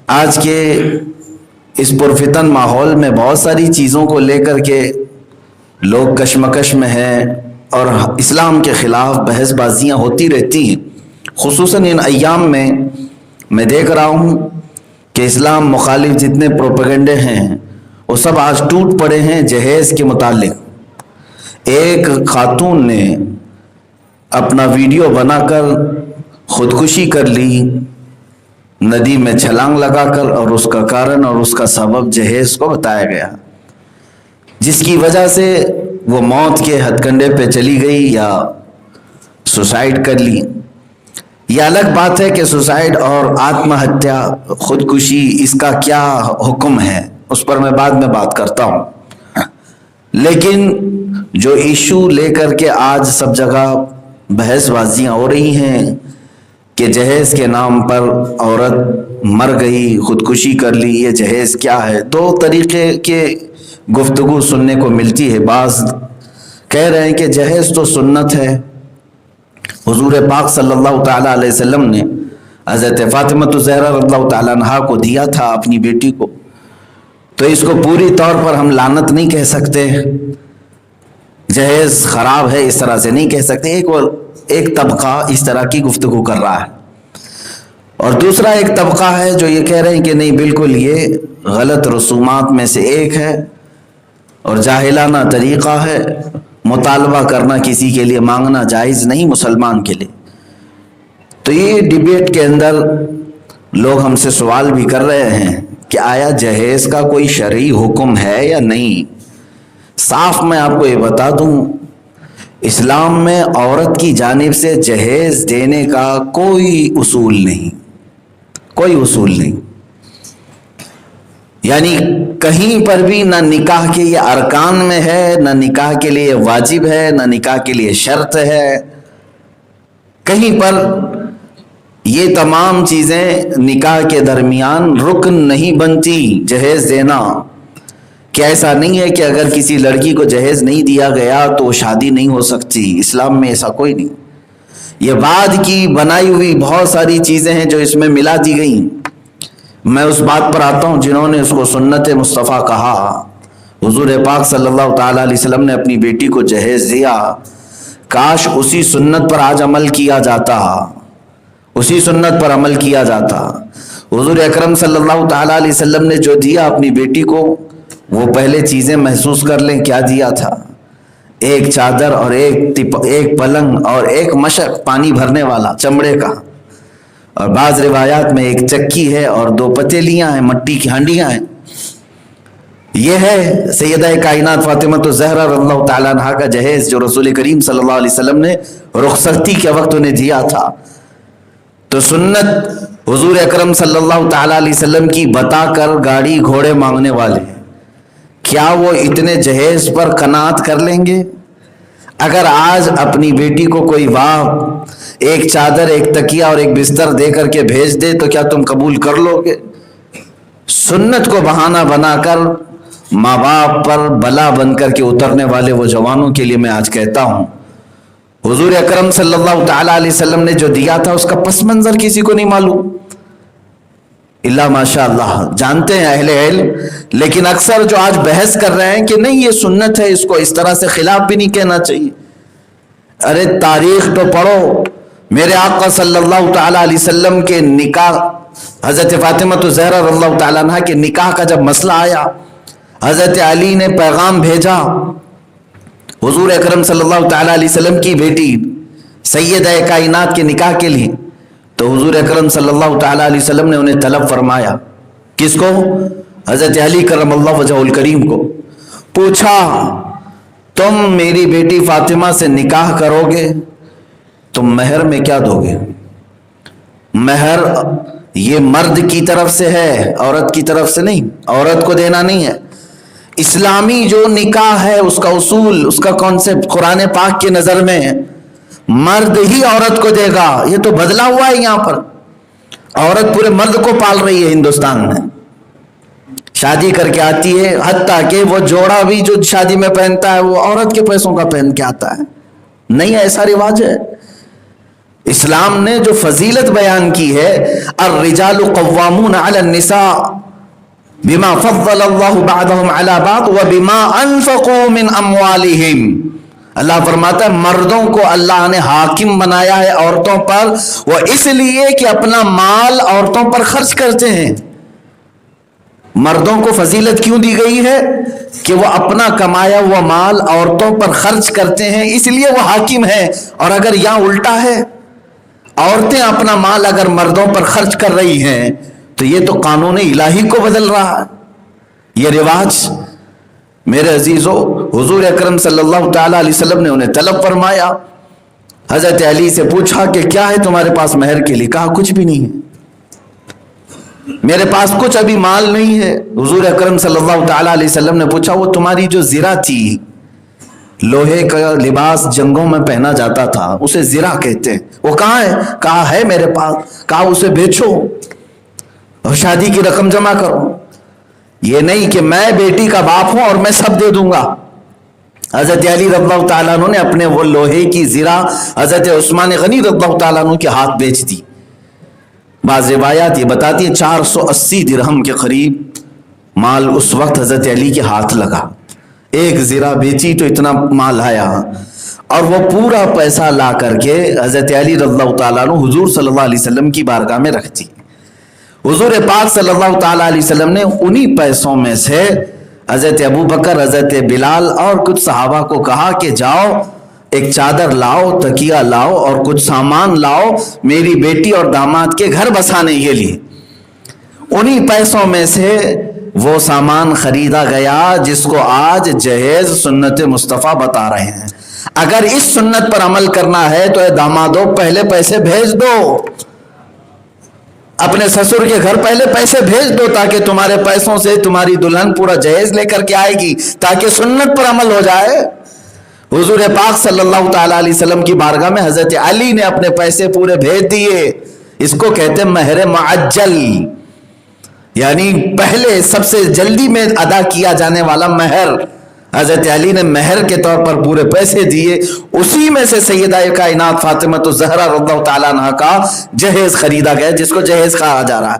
آج کے اس پرفتن ماحول میں بہت ساری چیزوں کو لے کر کے لوگ کشمکش میں ہیں اور اسلام کے خلاف بحث بازیاں ہوتی رہتی ہیں۔ خصوصاً ان ایام میں دیکھ رہا ہوں کہ اسلام مخالف جتنے پروپیگنڈے ہیں وہ سب آج ٹوٹ پڑے ہیں جہیز کے متعلق۔ ایک خاتون نے اپنا ویڈیو بنا کر خودکشی کر لی ندی میں چھلانگ لگا کر، اور اس کا کارن اور اس کا سبب جہیز کو بتایا گیا، جس کی وجہ سے وہ موت کے ہتھ کنڈے پہ چلی گئی یا سوسائڈ کر لی۔ یہ الگ بات ہے کہ سوسائڈ اور آتم ہتیا خودکشی اس کا کیا حکم ہے، اس پر میں بعد میں بات کرتا ہوں۔ لیکن جو ایشو لے کر کے آج سب جگہ بحث بازیاں ہو رہی ہیں کہ جہیز کے نام پر عورت مر گئی، خودکشی کر لی، یہ جہیز کیا ہے؟ دو طریقے کے گفتگو سننے کو ملتی ہے۔ بعض کہہ رہے ہیں کہ جہیز تو سنت ہے، حضور پاک صلی اللہ تعالیٰ علیہ وسلم نے حضرت فاطمہ الزہرا رضی اللہ تعالیٰ عنہا کو دیا تھا اپنی بیٹی کو، تو اس کو پوری طور پر ہم لعنت نہیں کہہ سکتے، جہیز خراب ہے اس طرح سے نہیں کہہ سکتے۔ ایک طبقہ اس طرح کی گفتگو کر رہا ہے، اور دوسرا ایک طبقہ ہے جو یہ کہہ رہے ہیں کہ نہیں، بالکل یہ غلط رسومات میں سے ایک ہے اور جاہلانہ طریقہ ہے، مطالبہ کرنا کسی کے لیے مانگنا جائز نہیں مسلمان کے لیے۔ تو یہ ڈیبیٹ کے اندر لوگ ہم سے سوال بھی کر رہے ہیں کہ آیا جہیز کا کوئی شرعی حکم ہے یا نہیں؟ صاف میں آپ کو یہ بتا دوں، اسلام میں عورت کی جانب سے جہیز دینے کا کوئی اصول نہیں، کوئی اصول نہیں۔ یعنی کہیں پر بھی نہ نکاح کے یہ ارکان میں ہے، نہ نکاح کے لیے واجب ہے، نہ نکاح کے لیے شرط ہے، کہیں پر یہ تمام چیزیں نکاح کے درمیان رکن نہیں بنتی جہیز دینا۔ کہ ایسا نہیں ہے کہ اگر کسی لڑکی کو جہیز نہیں دیا گیا تو شادی نہیں ہو سکتی، اسلام میں ایسا کوئی نہیں۔ یہ بعد کی بنائی ہوئی بہت ساری چیزیں ہیں جو اس میں ملا دی گئیں۔ میں اس بات پر آتا ہوں جنہوں نے اس کو سنت مصطفیٰ کہا۔ حضور پاک صلی اللہ تعالیٰ علیہ وسلم نے اپنی بیٹی کو جہیز دیا، کاش اسی سنت پر آج عمل کیا جاتا، اسی سنت پر عمل کیا جاتا۔ حضور اکرم صلی اللہ تعالیٰ علیہ وسلم نے جو دیا اپنی بیٹی کو، وہ پہلے چیزیں محسوس کر لیں کیا دیا تھا۔ ایک چادر اور ایک پلنگ اور ایک مشق پانی بھرنے والا چمڑے کا، اور بعض روایات میں ایک چکی ہے اور 2 پتیلیاں ہیں، مٹی کی ہانڈیاں ہیں۔ یہ ہے سیدہ کائنات فاطمہ الزہرا رضی اللہ تعالیٰ عنہا کا جہیز جو رسول کریم صلی اللہ علیہ وسلم نے رخصتی کے وقت انہیں دیا تھا۔ تو سنت حضور اکرم صلی اللہ تعالیٰ علیہ وسلم کی بتا کر گاڑی گھوڑے مانگنے والے، کیا وہ اتنے جہیز پر قناعت کر لیں گے؟ اگر آج اپنی بیٹی کو کوئی ایک چادر، ایک تکیہ اور ایک بستر دے کر کے بھیج دے تو کیا تم قبول کر لو گے؟ سنت کو بہانہ بنا کر ماں باپ پر بلا بن کر کے اترنے والے وہ جوانوں کے لیے میں آج کہتا ہوں، حضور اکرم صلی اللہ تعالیٰ علیہ وسلم نے جو دیا تھا اس کا پس منظر کسی کو نہیں معلوم، اللہ ماشاء اللہ جانتے ہیں اہل علم، لیکن اکثر جو آج بحث کر رہے ہیں کہ نہیں یہ سنت ہے، اس کو اس طرح سے خلاف بھی نہیں کہنا چاہیے۔ ارے تاریخ تو پڑھو، میرے آقا صلی اللہ تعالیٰ علیہ وسلم کے نکاح، حضرت فاطمہ الزہرا رضی اللہ تعالیٰ عنہ کے نکاح کا جب مسئلہ آیا، حضرت علی نے پیغام بھیجا حضور اکرم صلی اللہ تعالیٰ علیہ وسلم کی بیٹی سیدہ کائنات کے نکاح کے لیے، تو حضور اکرم صلی اللہ تعالیٰ علیہ وسلم نے انہیں طلب فرمایا۔ کس کو؟ حضرت علی کرم اللہ وجہہ الکریم کو۔ پوچھا تم میری بیٹی فاطمہ سے نکاح کرو گے، تم مہر میں کیا دو گے؟ مہر یہ مرد کی طرف سے ہے، عورت کی طرف سے نہیں، عورت کو دینا نہیں ہے۔ اسلامی جو نکاح ہے اس کا اصول، اس کا کانسیپٹ قرآن پاک کی نظر میں ہے، مرد ہی عورت کو دے گا۔ یہ تو بدلا ہوا ہے، یہاں پر عورت پورے مرد کو پال رہی ہے ہندوستان میں، شادی کر کے آتی ہے، حتیٰ کہ وہ جوڑا بھی جو شادی میں پہنتا ہے وہ عورت کے پیسوں کا پہن کے آتا ہے۔ نہیں ایسا رواج ہے۔ اسلام نے جو فضیلت بیان کی ہے، الرجال قوامون علی النساء بما فضل اللہ بعضهم علی بعض وبما انفقوا من اموالہم، اللہ فرماتا ہے مردوں کو اللہ نے حاکم بنایا ہے عورتوں پر، وہ اس لیے کہ اپنا مال عورتوں پر خرچ کرتے ہیں۔ مردوں کو فضیلت کیوں دی گئی ہے؟ کہ وہ اپنا کمایا ہوا مال عورتوں پر خرچ کرتے ہیں، اس لیے وہ حاکم ہے۔ اور اگر یہاں الٹا ہے، عورتیں اپنا مال اگر مردوں پر خرچ کر رہی ہیں تو یہ تو قانون الہی کو بدل رہا ہے، یہ رواج۔ میرے عزیزو، حضور اکرم صلی اللہ تعالی علیہ وسلم نے انہیں طلب فرمایا، حضرت علی سے پوچھا کہ کیا ہے تمہارے پاس مہر کے لیے؟ کہا کچھ بھی نہیں ہے، میرے پاس کچھ ابھی مال نہیں ہے۔ حضور اکرم صلی اللہ تعالی علیہ وسلم نے پوچھا وہ تمہاری جو زرہ تھی، لوہے کا لباس جنگوں میں پہنا جاتا تھا، اسے زرہ کہتے ہیں، وہ کہاں ہے؟ کہا ہے میرے پاس۔ کہا اسے بیچو اور شادی کی رقم جمع کرو۔ یہ نہیں کہ میں بیٹی کا باپ ہوں اور میں سب دے دوں گا۔ حضرت علی رضی اللہ تعالیٰ عنہ نے اپنے وہ لوہے کی زرہ حضرت عثمان غنی رضی اللہ تعالیٰ عنہ کے ہاتھ بیچ دی۔ بعض روایات یہ بتاتی ہیں 480 درہم کے قریب مال اس وقت حضرت علی کے ہاتھ لگا۔ ایک زرہ بیچی تو اتنا مال آیا، اور وہ پورا پیسہ لا کر کے حضرت علی رضی اللہ تعالیٰ عنہ حضور صلی اللہ علیہ وسلم کی بارگاہ میں رکھ دی۔ حضور پاک صلی اللہ تعالیٰ علیہ وسلم نے انہی پیسوں میں سے حضرت ابو بکر، حضرت بلال اور کچھ صحابہ کو کہا کہ جاؤ ایک چادر لاؤ، تکیہ لاؤ اور کچھ سامان لاؤ میری بیٹی اور داماد کے گھر بسانے کے لیے۔ انہی پیسوں میں سے وہ سامان خریدا گیا جس کو آج جہیز سنت مصطفیٰ بتا رہے ہیں۔ اگر اس سنت پر عمل کرنا ہے تو اے دامادو پہلے پیسے بھیج دو، اپنے سسر کے گھر پہلے پیسے بھیج دو، تاکہ تمہارے پیسوں سے تمہاری دلہن پورا جہیز لے کر کے آئے گی، تاکہ سنت پر عمل ہو جائے۔ حضور پاک صلی اللہ تعالیٰ علیہ وسلم کی بارگاہ میں حضرت علی نے اپنے پیسے پورے بھیج دیے۔ اس کو کہتے ہیں مہر معجل، یعنی پہلے سب سے جلدی میں ادا کیا جانے والا مہر۔ حضرت علی نے مہر کے طور پر پورے پیسے دیے، اسی میں سے سیدہ کائنات فاطمہ الزہرا رضی اللہ تعالیٰ عنہ کا جہیز خریدا گیا، جس کو جہیز کہا جا رہا ہے۔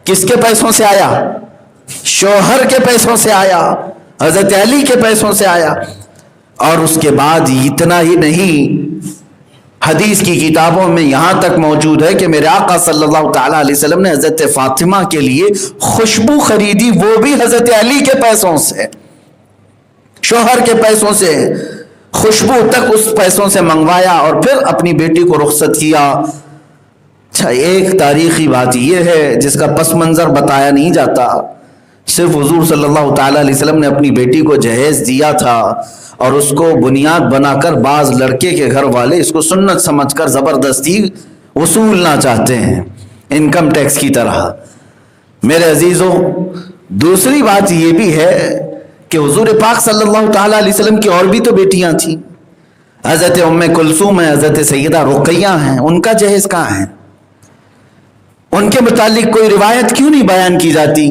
کس کے پیسوں سے آیا؟ شوہر کے پیسوں سے آیا، حضرت علی کے پیسوں سے آیا۔ اور اس کے بعد اتنا ہی نہیں، حدیث کی کتابوں میں یہاں تک موجود ہے کہ میرے آقا صلی اللہ تعالیٰ علیہ وسلم نے حضرت فاطمہ کے لیے خوشبو خریدی، وہ بھی حضرت علی کے پیسوں سے، شوہر کے پیسوں سے، خوشبو تک اس پیسوں سے منگوایا اور پھر اپنی بیٹی کو رخصت کیا۔ اچھا، ایک تاریخی بات یہ ہے جس کا پس منظر بتایا نہیں جاتا، صرف حضور صلی اللہ تعالیٰ علیہ وسلم نے اپنی بیٹی کو جہیز دیا تھا اور اس کو بنیاد بنا کر بعض لڑکے کے گھر والے اس کو سنت سمجھ کر زبردستی وصولنا چاہتے ہیں، انکم ٹیکس کی طرح۔ میرے عزیزوں، دوسری بات یہ بھی ہے کہ حضور پاک صلی اللہ تعالیٰ علیہ وسلم کی اور بھی تو بیٹیاں تھیں، حضرت ام کلثوم ہیں، حضرت سیدہ رقیہ ہیں، ان کا جہیز کہاں ہے؟ ان کے متعلق کوئی روایت کیوں نہیں بیان کی جاتی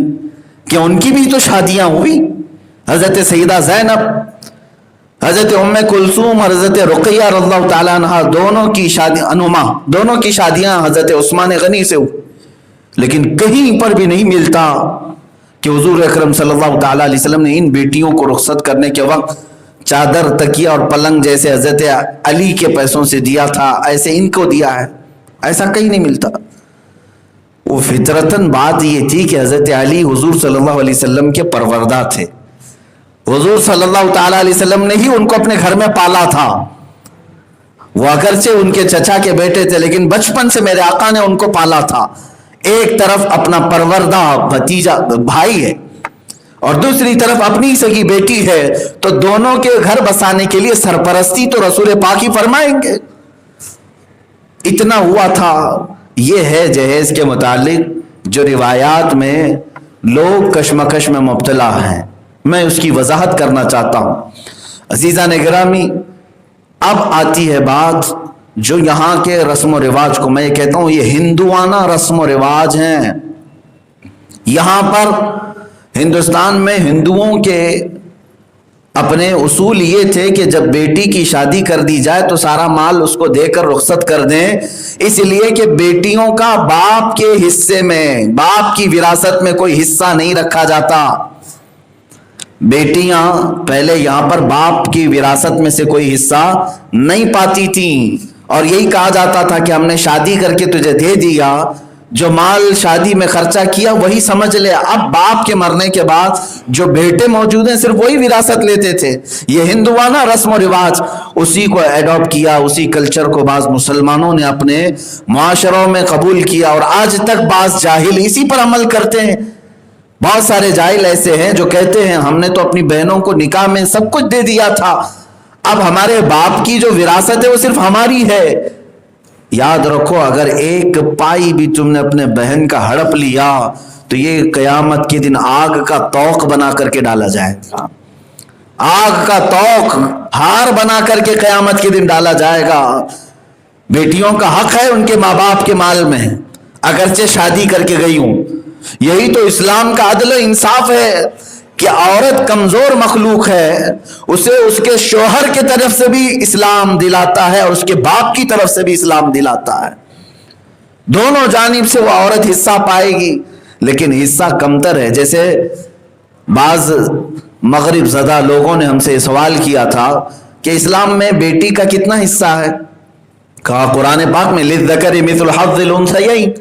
کہ ان کی بھی تو شادیاں ہوئی؟ حضرت سیدہ زینب، حضرت ام کلثوم اور حضرت رقیہ رضی اللہ تعالیٰ عنہ دونوں کی شادیاں حضرت عثمان غنی سے ہوئی، لیکن کہیں پر بھی نہیں ملتا کہ حضور اکرم صلی اللہ تعالیٰ علیہ وسلم نے ان بیٹیوں کو رخصت کرنے کے وقت چادر، تکیہ اور پلنگ جیسے حضرت علی کے پیسوں سے دیا تھا، ایسے ان کو دیا ہے، ایسا کہیں نہیں ملتا۔ وہ فطرتاً بات یہ تھی کہ حضرت علی حضور صلی اللہ علیہ وسلم کے پروردہ تھے، حضور صلی اللہ تعالیٰ علیہ وسلم نے ہی ان کو اپنے گھر میں پالا تھا۔ وہ اگرچہ ان کے چچا کے بیٹے تھے، لیکن بچپن سے میرے آقا نے ان کو پالا تھا۔ ایک طرف اپنا پروردہ بھتیجا بھائی ہے اور دوسری طرف اپنی سگی بیٹی ہے، تو دونوں کے گھر بسانے کے لیے سرپرستی تو رسول پاک ہی فرمائیں گے۔ اتنا ہوا تھا۔ یہ ہے جہیز کے متعلق جو روایات میں لوگ کشمکش میں مبتلا ہیں، میں اس کی وضاحت کرنا چاہتا ہوں۔ عزیزان گرامی، اب آتی ہے بات جو یہاں کے رسم و رواج کو میں کہتا ہوں یہ ہندوانہ رسم و رواج ہیں۔ یہاں پر ہندوستان میں ہندوؤں کے اپنے اصول یہ تھے کہ جب بیٹی کی شادی کر دی جائے تو سارا مال اس کو دے کر رخصت کر دیں، اس لیے کہ بیٹیوں کا باپ کے حصے میں، باپ کی وراثت میں کوئی حصہ نہیں رکھا جاتا۔ بیٹیاں پہلے یہاں پر باپ کی وراثت میں سے کوئی حصہ نہیں پاتی تھیں، اور یہی کہا جاتا تھا کہ ہم نے شادی کر کے تجھے دے دیا، جو مال شادی میں خرچہ کیا وہی سمجھ لے۔ اب باپ کے مرنے کے بعد جو بیٹے موجود ہیں صرف وہی وراثت لیتے تھے۔ یہ ہندوانہ رسم و رواج، اسی کو ایڈاپٹ کیا، اسی کلچر کو بعض مسلمانوں نے اپنے معاشروں میں قبول کیا، اور آج تک بعض جاہل اسی پر عمل کرتے ہیں۔ بہت سارے جاہل ایسے ہیں جو کہتے ہیں ہم نے تو اپنی بہنوں کو نکاح میں سب کچھ دے دیا تھا، اب ہمارے باپ کی جو وراثت ہے وہ صرف ہماری ہے۔ یاد رکھو، اگر ایک پائی بھی تم نے اپنے بہن کا ہڑپ لیا تو یہ قیامت کے دن آگ کا توق بنا کر کے ڈالا جائے گا، آگ کا توق ہار بنا کر کے قیامت کے دن ڈالا جائے گا۔ بیٹیوں کا حق ہے ان کے ماں باپ کے مال میں، اگرچہ شادی کر کے گئی ہوں۔ یہی تو اسلام کا عدل و انصاف ہے کہ عورت کمزور مخلوق ہے، اسے اس کے شوہر کی طرف سے بھی اسلام دلاتا ہے اور اس کے باپ کی طرف سے بھی اسلام دلاتا ہے، دونوں جانب سے وہ عورت حصہ پائے گی، لیکن حصہ کمتر ہے۔ جیسے بعض مغرب زدہ لوگوں نے ہم سے سوال کیا تھا کہ اسلام میں بیٹی کا کتنا حصہ ہے؟ کہا قرآن پاک میں للذکر مثل حظ الانثیین،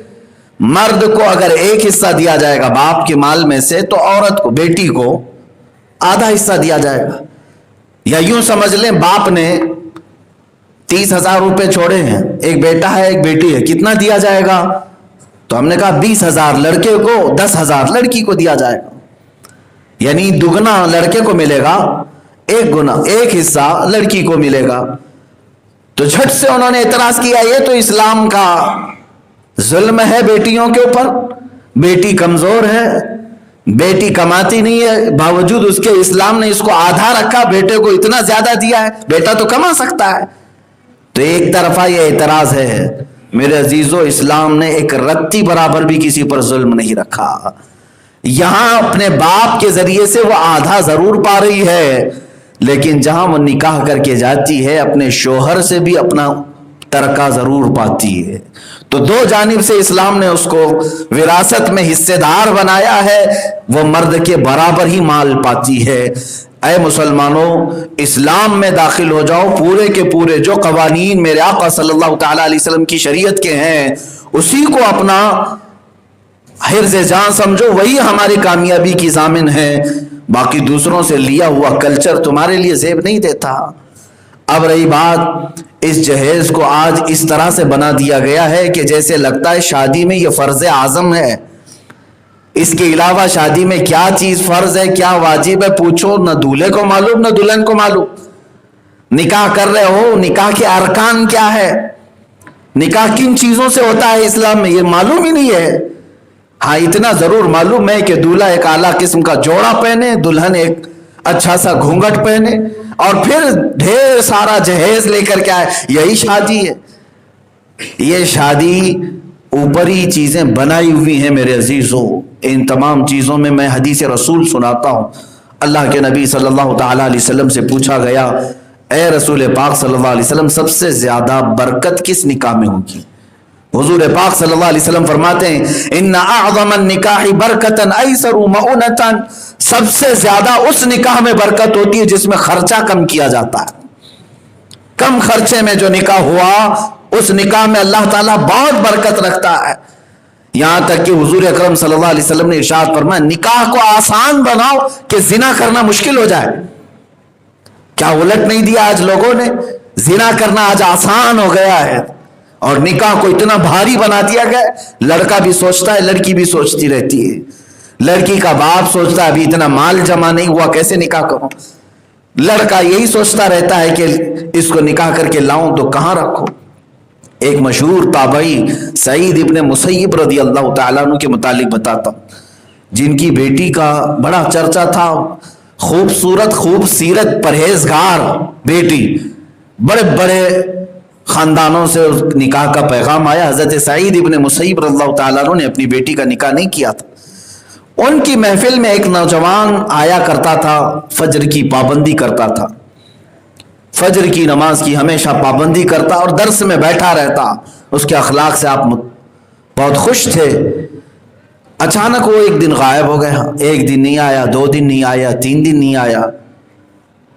مرد کو اگر ایک حصہ دیا جائے گا باپ کے مال میں سے تو عورت کو، بیٹی کو آدھا حصہ دیا جائے گا۔ یا یوں سمجھ لیں باپ نے 30,000 روپے چھوڑے ہیں، ایک بیٹا ہے ایک بیٹی ہے، کتنا دیا جائے گا؟ تو ہم نے کہا 20,000 لڑکے کو، 10,000 لڑکی کو دیا جائے گا، یعنی دگنا لڑکے کو ملے گا، ایک حصہ لڑکی کو ملے گا۔ تو جھٹ سے انہوں نے اعتراض کیا یہ تو اسلام کا ظلم ہے بیٹیوں کے اوپر، بیٹی کمزور ہے، بیٹی کماتی نہیں ہے، باوجود اس کے اسلام نے اس کو آدھا رکھا، بیٹے کو اتنا زیادہ دیا ہے، بیٹا تو کما سکتا ہے۔ تو ایک طرفہ یہ اعتراض ہے۔ میرے عزیزو، اسلام نے ایک رتی برابر بھی کسی پر ظلم نہیں رکھا۔ یہاں اپنے باپ کے ذریعے سے وہ آدھا ضرور پا رہی ہے، لیکن جہاں وہ نکاح کر کے جاتی ہے اپنے شوہر سے بھی اپنا ترکہ ضرور پاتی ہے۔ تو دو جانب سے اسلام نے اس کو وراثت میں حصے دار بنایا ہے، وہ مرد کے برابر ہی مال پاتی ہے۔ اے مسلمانوں، اسلام میں داخل ہو جاؤ، پورے کے پورے جو قوانین میرے آقا صلی اللہ تعالی علیہ وسلم کی شریعت کے ہیں اسی کو اپنا حرز جان سمجھو، وہی ہماری کامیابی کی ضامن ہے۔ باقی دوسروں سے لیا ہوا کلچر تمہارے لیے زیب نہیں دیتا۔ اب رہی بات، اس جہیز کو آج اس طرح سے بنا دیا گیا ہے کہ جیسے لگتا ہے شادی میں یہ فرض اعظم ہے، اس کے علاوہ شادی میں کیا چیز فرض ہے کیا واجب ہے پوچھو، نہ دولہے کو معلوم نہ دلہن کو معلوم۔ نکاح کر رہے ہو، نکاح کے ارکان کیا ہے، نکاح کن چیزوں سے ہوتا ہے اسلام میں، یہ معلوم ہی نہیں ہے۔ ہاں اتنا ضرور معلوم ہے کہ دولہا ایک اعلیٰ قسم کا جوڑا پہنے، دلہن ایک اچھا سا گھونگھٹ پہنے، اور پھر ڈھیر سارا جہیز لے کر کے آئے، یہی شادی ہے۔ یہ شادی اوپری چیزیں بنائی ہوئی ہیں میرے عزیزو۔ ان تمام چیزوں میں حدیث رسول سناتا ہوں۔ اللہ کے نبی صلی اللہ تعالی علیہ وسلم سے پوچھا گیا، اے رسول پاک صلی اللہ علیہ وسلم، سب سے زیادہ برکت کس نکاح میں ہوگی؟ حضور پاک صلی اللہ علیہ وسلم فرماتے ہیں، ان اعظم النکاح برکتا ایسر مؤنتا، سب سے زیادہ اس نکاح میں برکت ہوتی ہے جس میں خرچہ کم کیا جاتا ہے۔ کم خرچے میں جو نکاح ہوا اس نکاح میں اللہ تعالیٰ بہت برکت رکھتا ہے۔ یہاں تک کہ حضور اکرم صلی اللہ علیہ وسلم نے ارشاد فرمایا، نکاح کو آسان بناؤ کہ زنا کرنا مشکل ہو جائے۔ کیا الٹ نہیں دیا آج لوگوں نے؟ زنا کرنا آج آسان ہو گیا ہے، اور نکاح کو اتنا بھاری بنا دیا گیا، لڑکا بھی سوچتا ہے، لڑکی بھی سوچتی رہتی ہے، لڑکی کا باپ سوچتا ہے ابھی اتنا مال جمع نہیں ہوا کیسے نکاح کروں، لڑکا یہی سوچتا رہتا ہے کہ اس کو نکاح کر کے لاؤں تو کہاں رکھوں۔ ایک مشہور تابعی سعید ابن مسیب رضی اللہ تعالیٰ عنہ کے متعلق بتاتا ہوں، جن کی بیٹی کا بڑا چرچا تھا، خوبصورت خوب سیرت پرہیزگار بیٹی، بڑے بڑے خاندانوں سے نکاح کا پیغام آیا۔ حضرت سعید ابن مسیب رضی اللہ تعالیٰ عنہ نے اپنی بیٹی کا نکاح نہیں کیا تھا، ان کی محفل میں ایک نوجوان آیا کرتا تھا، فجر کی پابندی کرتا تھا، فجر کی نماز کی ہمیشہ پابندی کرتا اور درس میں بیٹھا رہتا، اس کے اخلاق سے آپ بہت خوش تھے۔ اچانک وہ ایک دن غائب ہو گیا، ایک دن نہیں آیا، 2 دن نہیں آیا، 3 دن نہیں آیا۔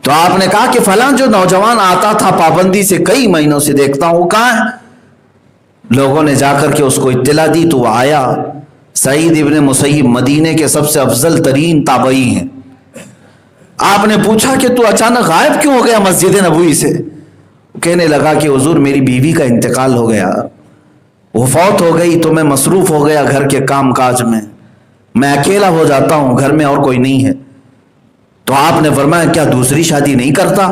تو آپ نے کہا کہ فلاں جو نوجوان آتا تھا پابندی سے، کئی مہینوں سے دیکھتا ہوں، وہ کہاں ہے؟ لوگوں نے جا کر کے اس کو اطلاع دی تو وہ آیا۔ سعید ابن مسیب مدینے کے سب سے افضل ترین تابعی ہیں۔ آپ نے پوچھا کہ تو اچانک غائب کیوں ہو گیا مسجد نبوی سے؟ کہنے لگا کہ حضور میری بیوی کا انتقال ہو گیا، وہ فوت ہو گئی تو میں مصروف ہو گیا گھر کے کام کاج میں اکیلا ہو جاتا ہوں، گھر میں اور کوئی نہیں ہے۔ تو آپ نے فرمایا کیا دوسری شادی نہیں کرتا؟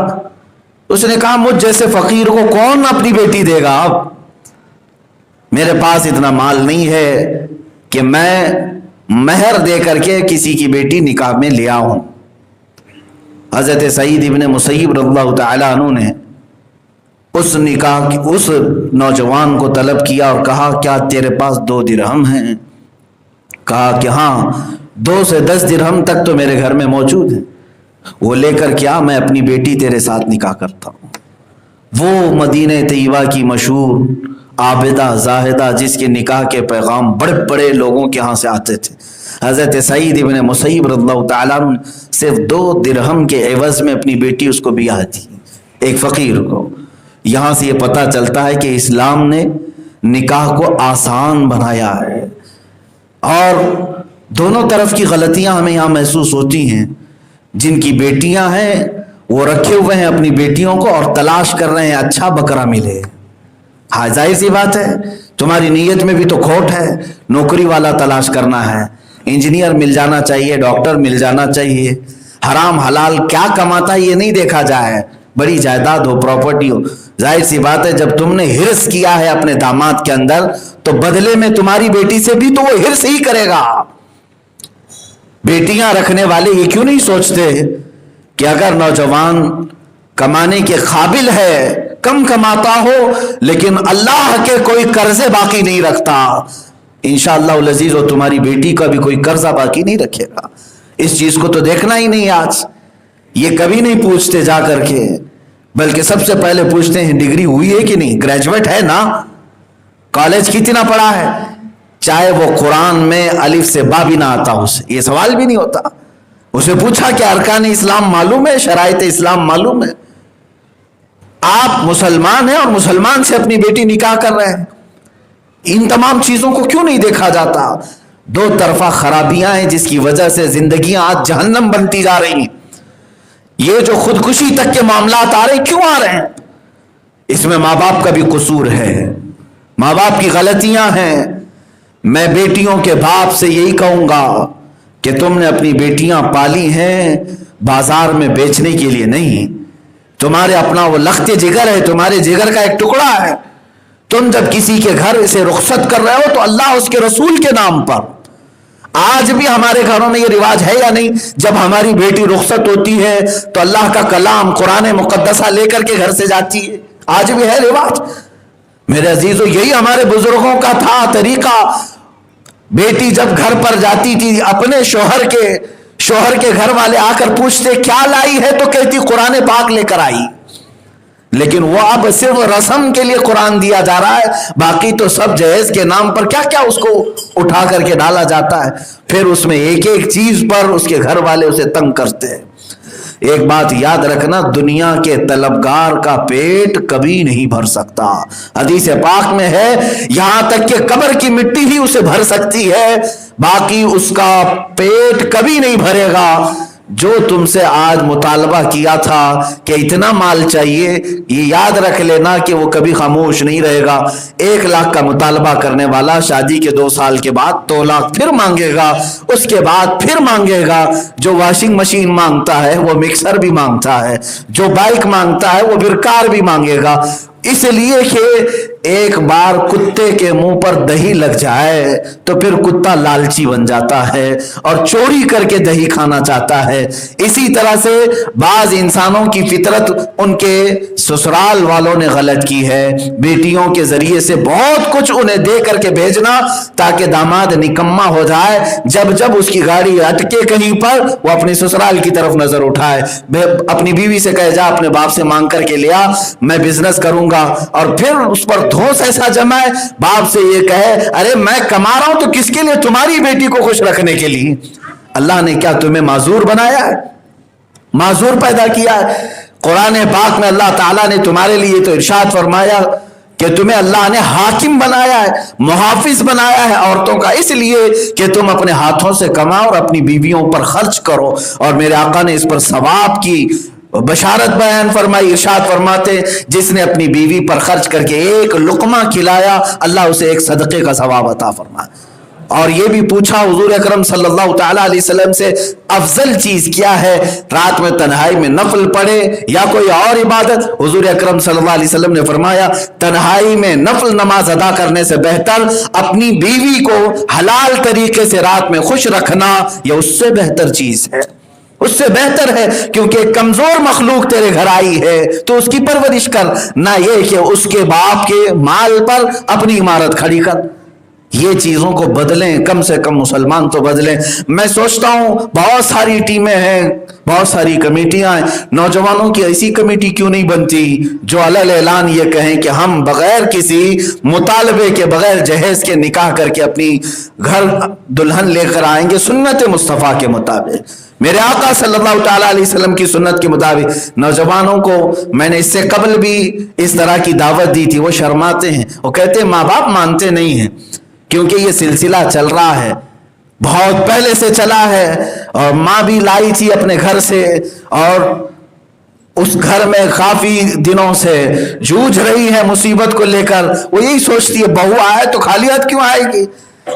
اس نے کہا مجھ جیسے فقیر کو کون اپنی بیٹی دے گا؟ اب میرے پاس اتنا مال نہیں ہے کہ میں مہر دے کر کے کسی کی بیٹی نکاح میں لے آؤں۔ حضرت سعید ابن مسیب رضی اللہ تعالیٰ عنہ نے اس نوجوان کو طلب کیا اور کہا کیا تیرے پاس 2 درہم ہیں؟ کہا کہ ہاں، 2 سے 10 درہم تک تو میرے گھر میں موجود ہیں، وہ لے کر کیا میں اپنی بیٹی تیرے ساتھ نکاح کرتا ہوں۔ وہ مدینہ طیبہ کی مشہور عابدہ زاہدہ جس کے نکاح کے پیغام بڑے بڑے لوگوں کے ہاں سے آتے تھے، حضرت سعید ابن مسیب رضی اللہ تعالیٰ عنہ صرف 2 درہم کے عوض میں اپنی بیٹی اس کو بیاہ دی، ایک فقیر کو۔ یہاں سے یہ پتہ چلتا ہے کہ اسلام نے نکاح کو آسان بنایا ہے، اور دونوں طرف کی غلطیاں ہمیں یہاں محسوس ہوتی ہیں۔ جن کی بیٹیاں ہیں وہ رکھے ہوئے ہیں اپنی بیٹیوں کو اور تلاش کر رہے ہیں اچھا بکرا ملے۔ ہاں ظاہر سی بات ہے، تمہاری نیت میں بھی تو کھوٹ ہے، نوکری والا تلاش کرنا ہے، انجینئر مل جانا چاہیے، ڈاکٹر مل جانا چاہیے، حرام حلال کیا کماتا ہے یہ نہیں دیکھا جائے، بڑی جائیداد ہو، پراپرٹی ہو۔ ظاہر سی بات ہے جب تم نے ہرس کیا ہے اپنے داماد کے اندر تو بدلے میں تمہاری بیٹی سے بھی تو وہ ہرس ہی کرے گا۔ بیٹیاں رکھنے والے یہ کیوں نہیں سوچتے کہ اگر نوجوان کمانے کے قابل ہے، کم کماتا ہو لیکن اللہ کے کوئی قرضے باقی نہیں رکھتا، انشاءاللہ العزیز وہ تمہاری بیٹی کا بھی کوئی قرضہ باقی نہیں رکھے گا۔ اس چیز کو تو دیکھنا ہی نہیں آج، یہ کبھی نہیں پوچھتے جا کر کے، بلکہ سب سے پہلے پوچھتے ہیں ڈگری ہوئی ہے کہ نہیں، گریجویٹ ہے نا، کالج کتنا پڑھا ہے، چاہے وہ قرآن میں الف سے با بھی نہ آتا اسے، یہ سوال بھی نہیں ہوتا۔ اسے پوچھا کہ ارکان اسلام معلوم ہے، شرائط اسلام معلوم ہے؟ آپ مسلمان ہیں اور مسلمان سے اپنی بیٹی نکاح کر رہے ہیں، ان تمام چیزوں کو کیوں نہیں دیکھا جاتا؟ 2 طرفہ خرابیاں ہیں جس کی وجہ سے زندگیاں آج جہنم بنتی جا رہی ہیں۔ یہ جو خودکشی تک کے معاملات آ رہے کیوں آ رہے ہیں؟ اس میں ماں باپ کا بھی قصور ہے، ماں باپ کی غلطیاں ہیں۔ میں بیٹیوں کے باپ سے یہی کہوں گا کہ تم نے اپنی بیٹیاں پالی ہیں بازار میں بیچنے کے لیے نہیں، تمہارے اپنا وہ لخت جگر ہے، تمہارے جگر کا ایک ٹکڑا ہے۔ تم جب کسی کے گھر اسے رخصت کر رہے ہو تو اللہ اس کے رسول کے نام پر، آج بھی ہمارے گھروں میں یہ رواج ہے یا نہیں، جب ہماری بیٹی رخصت ہوتی ہے تو اللہ کا کلام قرآن مقدسہ لے کر کے گھر سے جاتی ہے، آج بھی ہے رواج۔ میرے عزیزو یہی ہمارے بزرگوں کا تھا طریقہ۔ بیٹی جب گھر پر جاتی تھی اپنے شوہر کے گھر والے آ کر پوچھتے کیا لائی ہے تو کہتی قرآن پاک لے کر آئی، لیکن وہ اب صرف رسم کے لیے قرآن دیا جا رہا ہے، باقی تو سب جہیز کے نام پر کیا کیا اس کو اٹھا کر کے ڈالا جاتا ہے، پھر اس میں ایک ایک چیز پر اس کے گھر والے اسے تنگ کرتے ہیں۔ ایک بات یاد رکھنا، دنیا کے طلبگار کا پیٹ کبھی نہیں بھر سکتا، حدیث پاک میں ہے یہاں تک کہ قبر کی مٹی ہی اسے بھر سکتی ہے، باقی اس کا پیٹ کبھی نہیں بھرے گا۔ جو تم سے آج مطالبہ کیا تھا کہ اتنا مال چاہیے، یہ یاد رکھ لینا کہ وہ کبھی خاموش نہیں رہے گا۔ 1 لاکھ کا مطالبہ کرنے والا شادی کے 2 سال کے بعد 2 لاکھ پھر مانگے گا، اس کے بعد پھر مانگے گا۔ جو واشنگ مشین مانگتا ہے وہ مکسر بھی مانگتا ہے، جو بائک مانگتا ہے وہ پھر کار بھی مانگے گا، اس لیے کہ ایک بار کتے کے منہ پر دہی لگ جائے تو پھر کتا لالچی بن جاتا ہے اور چوری کر کے دہی کھانا چاہتا ہے۔ اسی طرح سے بعض انسانوں کی فطرت ان کے سسرال والوں نے غلط کی ہے، بیٹیوں کے ذریعے سے بہت کچھ انہیں دے کر کے بھیجنا تاکہ داماد نکما ہو جائے، جب جب اس کی گاڑی اٹکے کہیں پر وہ اپنی سسرال کی طرف نظر اٹھائے، اپنی بیوی سے کہے جا اپنے باپ سے مانگ کر کے لیا، میں بزنس کروں گا، اور پھر اس پر دھوس ایسا جمائے، باپ سے یہ کہے ارے میں کما رہا ہوں تو کس کے لیے؟ تمہاری بیٹی کو خوش رکھنے کے لیے۔ اللہ نے کیا تمہیں معذور بنایا ہے؟ معذور پیدا کیا ہے؟ قرآن پاک میں اللہ تعالیٰ نے تمہارے لیے تو ارشاد فرمایا کہ تمہیں اللہ نے حاکم بنایا ہے، محافظ بنایا ہے عورتوں کا، اس لیے کہ تم اپنے ہاتھوں سے کماؤ اور اپنی بیویوں پر خرچ کرو، اور میرے آقا نے اس پر ثواب کی بشارت بیان فرمائی، ارشاد فرماتے جس نے اپنی بیوی پر خرچ کر کے ایک لقمہ کھلایا اللہ اسے ایک صدقے کا ثواب عطا فرمائے۔ اور یہ بھی پوچھا حضور اکرم صلی اللہ تعالیٰ علیہ وسلم سے افضل چیز کیا ہے؟ رات میں تنہائی میں نفل پڑھے یا کوئی اور عبادت؟ حضور اکرم صلی اللہ علیہ وسلم نے فرمایا تنہائی میں نفل نماز ادا کرنے سے بہتر اپنی بیوی کو حلال طریقے سے رات میں خوش رکھنا، یہ اس سے بہتر چیز ہے، اس سے بہتر ہے، کیونکہ کمزور مخلوق تیرے گھر آئی ہے تو اس کی پرورش کر، نہ یہ کہ اس کے باپ کے مال پر اپنی عمارت کھڑی کر۔ یہ چیزوں کو بدلیں، کم سے کم مسلمان تو بدلیں۔ میں سوچتا ہوں بہت ساری ٹیمیں ہیں، بہت ساری کمیٹیاں ہیں، نوجوانوں کی ایسی کمیٹی کیوں نہیں بنتی جو علل اعلان یہ کہیں کہ ہم بغیر کسی مطالبے کے، بغیر جہیز کے نکاح کر کے اپنی گھر دلہن لے کر آئیں گے سنت مصطفیٰ کے مطابق، میرے آقا صلی اللہ تعالیٰ علیہ وسلم کی سنت کے مطابق۔ نوجوانوں کو میں نے اس سے قبل بھی اس طرح کی دعوت دی تھی، وہ شرماتے ہیں، وہ کہتے ہیں ماں باپ مانتے نہیں ہیں، کیونکہ یہ سلسلہ چل رہا ہے، بہت پہلے سے چلا ہے، اور ماں بھی لائی تھی اپنے گھر سے، اور اس گھر میں کافی دنوں سے جوجھ رہی ہے مصیبت کو لے کر۔ وہ یہی سوچتی ہے بہو آئے تو خالی ہاتھ کیوں آئے گی؟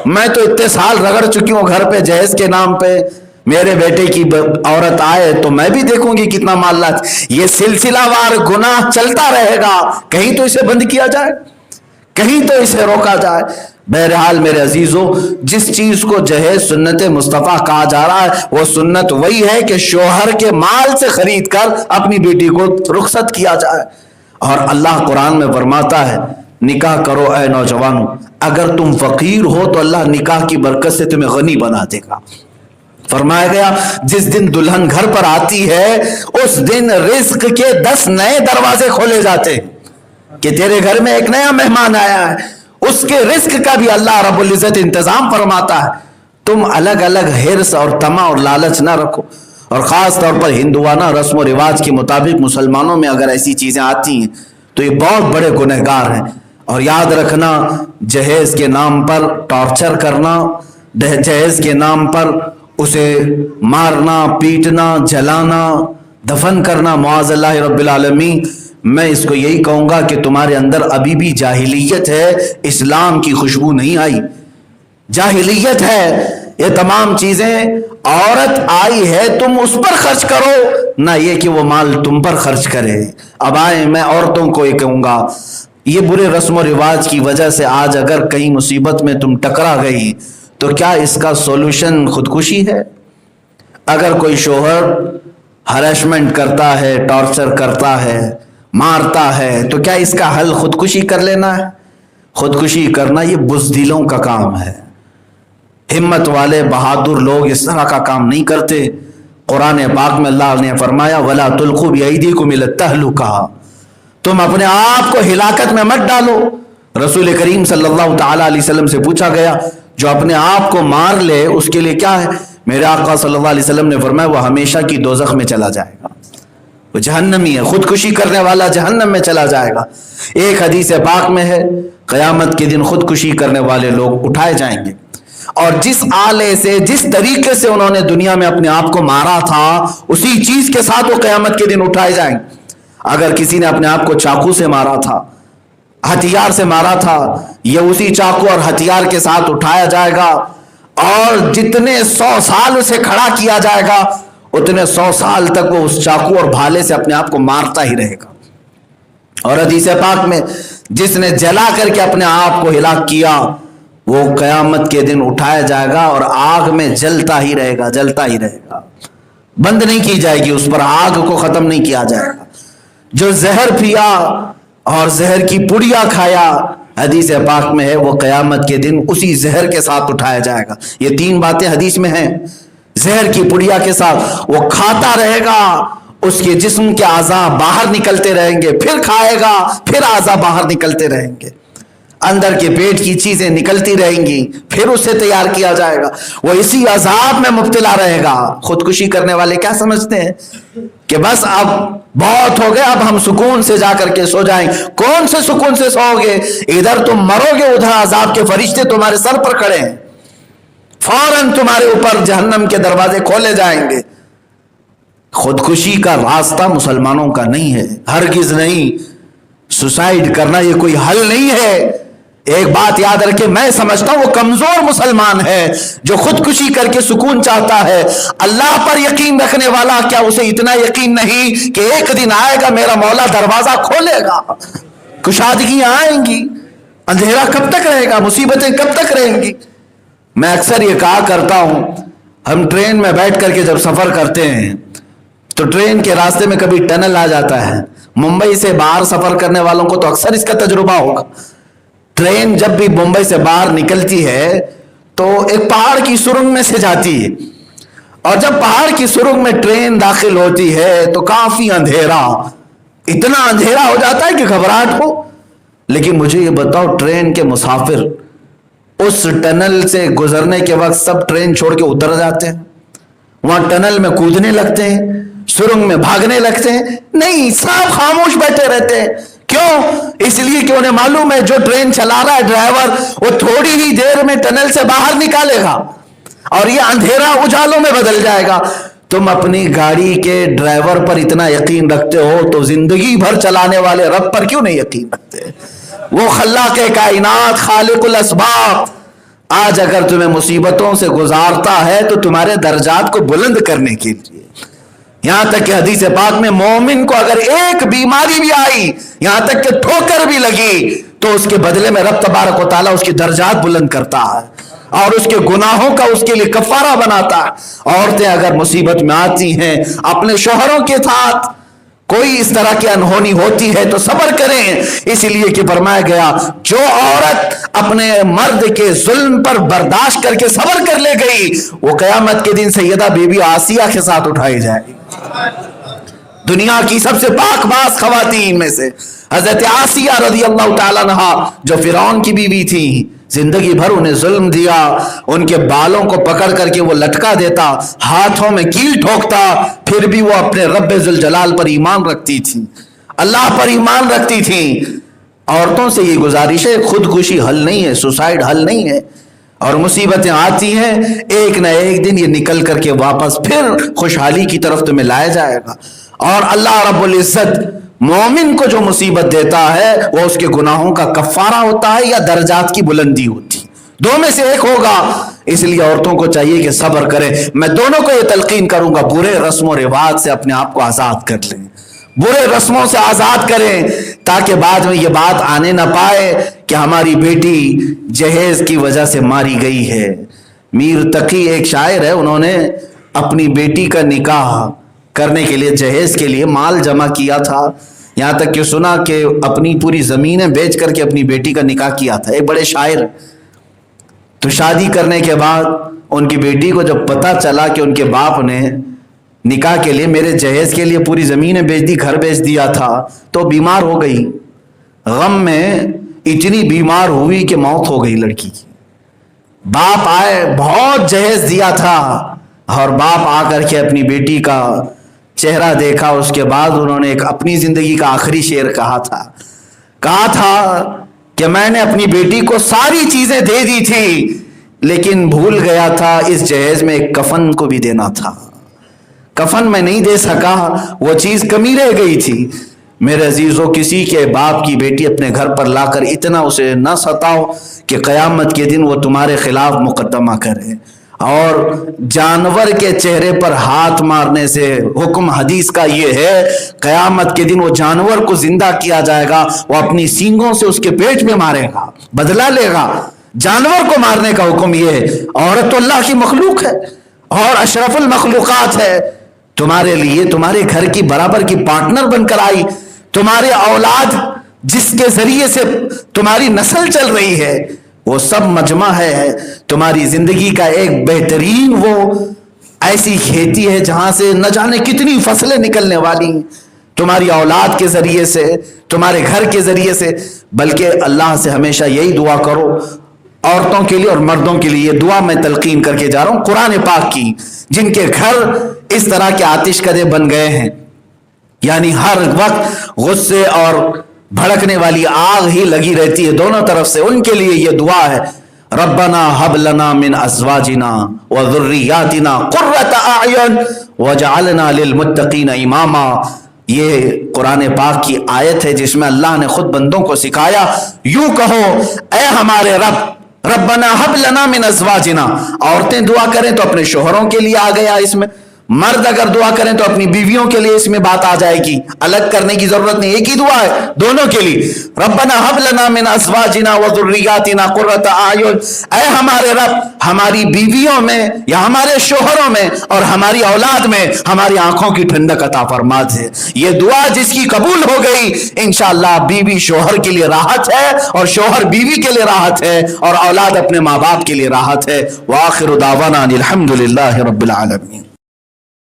میں تو اتنے سال رگڑ چکی ہوں گھر پہ جہیز کے نام پہ، میرے بیٹے کی عورت آئے تو میں بھی دیکھوں گی کتنا مال لاتی۔ یہ سلسلہ وار گناہ چلتا رہے گا، کہیں تو اسے بند کیا جائے، کہیں تو اسے روکا جائے۔ بہرحال میرے عزیزو، جس چیز کو جہیز سنت مصطفیٰ کہا جا رہا ہے وہ سنت وہی ہے کہ شوہر کے مال سے خرید کر اپنی بیٹی کو رخصت کیا جائے۔ اور اللہ قرآن میں فرماتا ہے نکاح کرو اے نوجوانوں، اگر تم فقیر ہو تو اللہ نکاح کی برکت سے تمہیں غنی بنا دے گا۔ فرمایا گیا جس دن دلہن گھر پر آتی ہے اس دن رزق کے 10 نئے دروازے کھولے جاتے ہیں کہ تیرے گھر میں ایک نیا مہمان آیا ہے، اس کے رزق کا بھی اللہ رب العزت انتظام فرماتا ہے۔ تم الگ الگ حرص اور طمع اور لالچ نہ رکھو، اور خاص طور پر ہندوانہ رسم و رواج کے مطابق مسلمانوں میں اگر ایسی چیزیں آتی ہیں تو یہ بہت بڑے گنہگار ہیں۔ اور یاد رکھنا جہیز کے نام پر ٹارچر کرنا، جہیز کے نام پر اسے مارنا، پیٹنا، جلانا، دفن کرنا، معاذ اللہ رب العالمین، میں اس کو یہی کہوں گا کہ تمہارے اندر ابھی بھی جاہلیت ہے، اسلام کی خوشبو نہیں آئی، جاہلیت ہے۔ یہ تمام چیزیں عورت آئی ہے تم اس پر خرچ کرو، نہ یہ کہ وہ مال تم پر خرچ کرے۔ اب آئے میں عورتوں کو یہ کہوں گا، یہ برے رسم و رواج کی وجہ سے آج اگر کہیں مصیبت میں تم ٹکرا گئی تو کیا اس کا سولوشن خودکشی ہے؟ اگر کوئی شوہر ہراسمنٹ کرتا ہے، ٹارچر کرتا ہے، مارتا ہے، تو کیا اس کا حل خودکشی کر لینا ہے؟ خودکشی کرنا یہ بزدلوں کا کام ہے، ہمت والے بہادر لوگ اس طرح کا کام نہیں کرتے۔ قرآن پاک میں اللہ نے فرمایا وَلَا تُلْقُوا بِأَيْدِيكُمْ إِلَى التَّهْلُكَةِ، تم اپنے آپ کو ہلاکت میں مت ڈالو۔ رسول کریم صلی اللہ تعالیٰ علیہ وسلم سے پوچھا گیا جو اپنے آپ کو مار لے اس کے لیے کیا ہے؟ میرے آقا صلی اللہ علیہ وسلم نے فرمایا وہ ہمیشہ کی دوزخ میں چلا جائے گا، وہ جہنمی ہے، خودکشی کرنے والا جہنم میں چلا جائے گا۔ ایک حدیث پاک میں ہے قیامت کے دن خودکشی کرنے والے لوگ اٹھائے جائیں گے، اور جس آلے سے، جس طریقے سے انہوں نے دنیا میں اپنے آپ کو مارا تھا اسی چیز کے ساتھ وہ قیامت کے دن اٹھائے جائیں گے۔ اگر کسی نے اپنے آپ کو چاقو سے مارا تھا، ہتھیار سے مارا تھا، یہ اسی چاقو اور ہتھیار کے ساتھ اٹھایا جائے گا، اور جتنے 100 سال اسے کھڑا کیا جائے گا اتنے 100 سال تک وہ اس چاقو اور بھالے سے اپنے آپ کو مارتا ہی رہے گا۔ اور حدیث پاک میں جس نے جلا کر کے اپنے آپ کو ہلاک کیا وہ قیامت کے دن اٹھایا جائے گا اور آگ میں جلتا ہی رہے گا، جلتا ہی رہے گا، بند نہیں کی جائے گی، اس پر آگ کو ختم نہیں کیا جائے گا۔ جو زہر پیا اور زہر کی پڑیا کھایا، حدیث پاک میں ہے وہ قیامت کے دن اسی زہر کے ساتھ اٹھایا جائے گا۔ یہ تین باتیں حدیث میں ہیں۔ زہر کی پڑیا کے ساتھ وہ کھاتا رہے گا، اس کے جسم کے اعضاء باہر نکلتے رہیں گے، پھر کھائے گا، پھر اعضاء باہر نکلتے رہیں گے، اندر کے پیٹ کی چیزیں نکلتی رہیں گی، پھر اسے تیار کیا جائے گا، وہ اسی عذاب میں مبتلا رہے گا۔ خودکشی کرنے والے کیا سمجھتے ہیں کہ بس اب بہت ہو گیا، اب ہم سکون سے جا کر کے سو جائیں۔ کون سے سکون سے سو گے؟ ادھر تم مرو گے، ادھر عذاب کے فرشتے تمہارے سر پر کھڑے ہیں، فوراً تمہارے اوپر جہنم کے دروازے کھولے جائیں گے۔ خودکشی کا راستہ مسلمانوں کا نہیں ہے، ہرگز نہیں۔ سوسائڈ کرنا یہ کوئی حل نہیں ہے۔ ایک بات یاد رکھے، میں سمجھتا ہوں وہ کمزور مسلمان ہے جو خودکشی کر کے سکون چاہتا ہے۔ اللہ پر یقین رکھنے والا کیا اسے اتنا یقین نہیں کہ ایک دن آئے گا میرا مولا دروازہ کھولے گا، کشادگیاں آئیں گی، اندھیرا کب تک رہے گا، مصیبتیں کب تک رہیں گی؟ میں اکثر یہ کہا کرتا ہوں، ہم ٹرین میں بیٹھ کر کے جب سفر کرتے ہیں تو ٹرین کے راستے میں کبھی ٹنل آ جاتا ہے۔ ممبئی سے باہر سفر کرنے والوں کو تو اکثر اس کا تجربہ ہوگا۔ ٹرین جب بھی ممبئی سے باہر نکلتی ہے تو ایک پہاڑ کی سرنگ میں سے جاتی ہے، اور جب پہاڑ کی سرنگ میں ٹرین داخل ہوتی ہے تو کافی اندھیرا، اتنا اندھیرا ہو جاتا ہے کہ گھبراہٹ ہو۔ لیکن مجھے یہ بتاؤ، ٹرین کے مسافر اس ٹنل سے گزرنے کے وقت سب ٹرین چھوڑ کے اتر جاتے ہیں، وہاں ٹنل میں کودنے لگتے ہیں، سرنگ میں بھاگنے لگتے ہیں؟ نہیں، سب خاموش بیٹھے رہتے ہیں۔ کیوں؟ اس لیے کہ انہیں معلوم ہے جو ٹرین چلا رہا ہے ڈرائیور، وہ تھوڑی ہی دیر میں ٹنل سے باہر نکالے گا اور یہ اندھیرا اجالوں میں بدل جائے گا۔ تم اپنی گاڑی کے ڈرائیور پر اتنا یقین رکھتے ہو تو زندگی بھر چلانے والے رب پر کیوں نہیں یقین رکھتے؟ وہ خلاق کائنات، خالق الاسباب، آج اگر تمہیں مصیبتوں سے گزارتا ہے تو تمہارے درجات کو بلند کرنے کے لیے۔ یہاں تک کہ حدیث پاک میں مومن کو اگر ایک بیماری بھی آئی، یہاں تک کہ ٹھوکر بھی لگی، تو اس کے بدلے میں رب تبارک و تعالیٰ اس کی درجات بلند کرتا ہے اور اس کے گناہوں کا اس کے لیے کفارہ بناتا ہے۔ عورتیں اگر مصیبت میں آتی ہیں، اپنے شوہروں کے ساتھ کوئی اس طرح کی انہونی ہوتی ہے تو صبر کریں، اس لیے کہ فرمایا گیا جو عورت اپنے مرد کے ظلم پر برداشت کر کے صبر کر لے گئی، وہ قیامت کے دن سیدہ بی بی آسیہ کے ساتھ اٹھائی جائے گی۔ دنیا کی سب سے پاک باز خواتین میں سے حضرت آسیہ رضی اللہ تعالیٰ عنہا، جو فرعون کی بیوی تھی، زندگی بھر انہیں ظلم دیا، ان کے بالوں کو پکڑ کر کے وہ لٹکا دیتا، ہاتھوں میں کیل ٹھوکتا، پھر بھی وہ اپنے رب ذوالجلال پر ایمان رکھتی تھی، اللہ پر ایمان رکھتی تھی۔ عورتوں سے یہ گزارش ہے، خودکشی حل نہیں ہے، سوسائڈ حل نہیں ہے، اور مصیبتیں آتی ہیں، ایک نہ ایک دن یہ نکل کر کے واپس پھر خوشحالی کی طرف تمہیں لایا جائے گا۔ اور اللہ رب العزت مومن کو جو مصیبت دیتا ہے وہ اس کے گناہوں کا کفارہ ہوتا ہے یا درجات کی بلندی ہوتی، دو میں سے ایک ہوگا۔ اس لیے عورتوں کو چاہیے کہ صبر کریں۔ میں دونوں کو یہ تلقین کروں گا، برے رسم و رواج سے اپنے آپ کو آزاد کر لیں، برے رسموں سے آزاد کریں، تاکہ بعد میں یہ بات آنے نہ پائے کہ ہماری بیٹی جہیز کی وجہ سے ماری گئی ہے۔ میر تقی ایک شاعر ہے، انہوں نے اپنی بیٹی کا نکاح کرنے کے لیے جہیز کے لیے مال جمع کیا تھا، یہاں تک کہ سنا کہ اپنی پوری زمینیں بیچ کر کے اپنی بیٹی کا نکاح کیا تھا، ایک بڑے شاعر۔ تو شادی کرنے کے بعد ان کی بیٹی کو جب پتہ چلا کہ ان کے باپ نے نکاح کے لیے میرے جہیز کے لیے پوری زمینیں بیچ دی، گھر بیچ دیا تھا، تو بیمار ہو گئی، غم میں اتنی بیمار ہوئی کہ موت ہو گئی لڑکی کی۔ باپ آئے، بہت جہیز دیا تھا، اور باپ آ کر کے اپنی بیٹی کا چہرہ دیکھا، اس کے بعد انہوں نے ایک اپنی زندگی کا آخری شعر کہا تھا کہ میں نے اپنی بیٹی کو ساری چیزیں دے دی تھی، لیکن بھول گیا تھا اس جہیز میں ایک کفن کو بھی دینا تھا، کفن میں نہیں دے سکا، وہ چیز کمی رہ گئی تھی۔ میرے عزیزوں، کسی کے باپ کی بیٹی اپنے گھر پر لا کر اتنا اسے نہ ستاؤ کہ قیامت کے دن وہ تمہارے خلاف مقدمہ کرے۔ اور جانور کے چہرے پر ہاتھ مارنے سے حکم حدیث کا یہ ہے، قیامت کے دن وہ جانور کو زندہ کیا جائے گا، وہ اپنی سینگوں سے اس کے پیٹ میں مارے گا، بدلہ لے گا۔ جانور کو مارنے کا حکم یہ ہے۔ عورت تو اللہ کی مخلوق ہے اور اشرف المخلوقات ہے، تمہارے لیے تمہارے گھر کی برابر کی پارٹنر بن کر آئی، تمہارے اولاد جس کے ذریعے سے تمہاری نسل چل رہی ہے وہ سب مجمع ہے، تمہاری زندگی کا ایک بہترین وہ ایسی کھیتی ہے جہاں سے نہ جانے کتنی فصلیں نکلنے والی ہیں، تمہاری اولاد کے ذریعے سے، تمہارے گھر کے ذریعے سے۔ بلکہ اللہ سے ہمیشہ یہی دعا کرو، عورتوں کے لیے اور مردوں کے لیے یہ دعا میں تلقین کر کے جا رہا ہوں قرآن پاک کی، جن کے گھر اس طرح کے آتش کدے بن گئے ہیں، یعنی ہر وقت غصے اور بھڑکنے والی آگ ہی لگی رہتی ہے دونوں طرف سے، ان کے لیے یہ دعا ہے، ربنا هب لنا من ازواجنا وذریاتنا قرۃ اعین واجعلنا للمتقین اماما۔ یہ قرآن پاک کی آیت ہے جس میں اللہ نے خود بندوں کو سکھایا، یوں کہو اے ہمارے رب، ربنا هب لنا من ازواجنا، عورتیں دعا کریں تو اپنے شوہروں کے لیے آ گیا اس میں، مرد اگر دعا کریں تو اپنی بیویوں کے لیے اس میں بات آ جائے گی، الگ کرنے کی ضرورت نہیں، ایک ہی دعا ہے دونوں کے لیے، ربنا هب لنا من ازواجنا وذریاتنا قرۃ اعین، اے ہمارے رب ہماری بیویوں میں یا ہمارے شوہروں میں اور ہماری اولاد میں ہماری آنکھوں کی ٹھنڈک عطا فرما دے۔ یہ دعا جس کی قبول ہو گئی انشاءاللہ بیوی شوہر کے لیے راحت ہے اور شوہر بیوی کے لیے راحت ہے اور اولاد اپنے ماں باپ کے لیے راحت ہے۔ وآخر دعوانا الحمدللہ رب العالمین۔